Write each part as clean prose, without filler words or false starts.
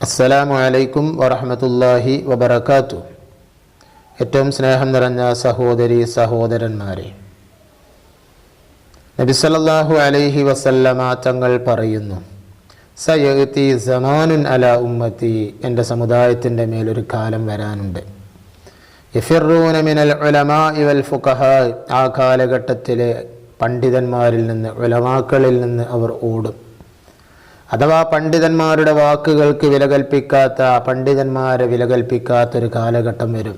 അസ്സലാമു അലൈക്കും വറഹ്മത്തുള്ളാഹി വബറകാതുഹു. ഏറ്റവും സ്നേഹം നിറഞ്ഞ സഹോദരി സഹോദരന്മാരെ, നബി സല്ലല്ലാഹു അലൈഹി വസല്ലമ തങ്ങൾ പറയുന്നു, സയഅതി സമാനുൻ അലാ ഉമ്മത്തി, എൻ്റെ സമുദായത്തിൻ്റെ മേലൊരു കാലം വരാനുണ്ട്. യഫിറൂന മിനൽ ഉലമാഇ വൽ ഫുഖഹാ, ആ കാലഘട്ടത്തിലെ പണ്ഡിതന്മാരിൽ നിന്ന്, ഉലമാക്കളിൽ നിന്ന് അവർ ഓടും. അഥവാ പണ്ഡിതന്മാരുടെ വാക്കുകൾക്ക് വില കൽപ്പിക്കാത്ത, പണ്ഡിതന്മാരെ വില കൽപ്പിക്കാത്തൊരു കാലഘട്ടം വരും.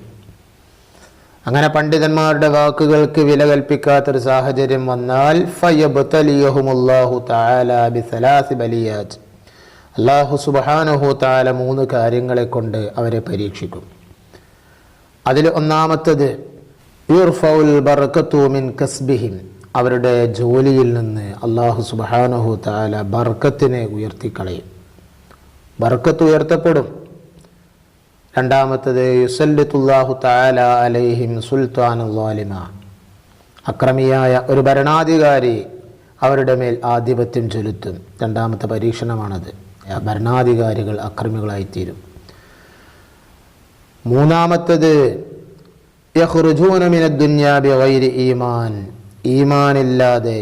അങ്ങനെ പണ്ഡിതന്മാരുടെ വാക്കുകൾക്ക് വില കൽപ്പിക്കാത്തൊരു സാഹചര്യം വന്നാൽ ഫയബ്തലിയഹുമുല്ലാഹു തആല ബിസലാസി ബലിയാത്ത്, അല്ലാഹു സുബ്ഹാനഹു തആല 3 കാര്യങ്ങളെ കൊണ്ട് അവരെ പരീക്ഷിക്കും. അതിൽ ഒന്നാമത്തത് യുർഫഉൽ ബർകതു മിൻ കസ്ബിഹിം, അവരുടെ ജോലിയിൽ നിന്ന് അല്ലാഹു സുബ്ഹാനഹു തആല ബർക്കത്തിനെ ഉയർത്തിക്കളയും, ബർക്കത്ത് ഉയർത്തപ്പെടും. രണ്ടാമത്തത് യുസല്ലിത്തുല്ലാഹു തആല അലൈഹിം സുൽത്താനുൽ ളാലിമ, അക്രമിയായ ഒരു ഭരണാധികാരി അവരുടെ മേൽ ആധിപത്യം ചെലുത്തും. രണ്ടാമത്തെ പരീക്ഷണമാണത്, ഭരണാധികാരികൾ അക്രമികളായിത്തീരും. മൂന്നാമത്തത് യഖ്റുജൂന മിനദ് ദുനിയാ ബിഗൈരി ഈമാൻ, ഈമാനില്ലാതെ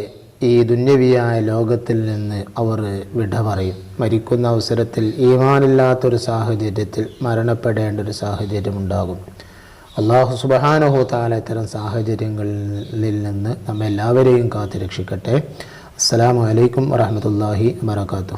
ഈ ദുന്യവിയായ ലോകത്തിൽ നിന്ന് അവർ വിട പറയും. മരിക്കുന്ന അവസരത്തിൽ ഈമാനില്ലാത്തൊരു സാഹചര്യത്തിൽ മരണപ്പെടേണ്ട ഒരു സാഹചര്യം ഉണ്ടാകും. അല്ലാഹു സുബ്ഹാനഹു തആല ഇത്തരം സാഹചര്യങ്ങളിൽ നിന്ന് നമ്മെല്ലാവരെയും കാത്തുരക്ഷിക്കട്ടെ. അസ്സലാമു അലൈക്കും വറഹ്മത്തുള്ളാഹി വബറകാതുഹു.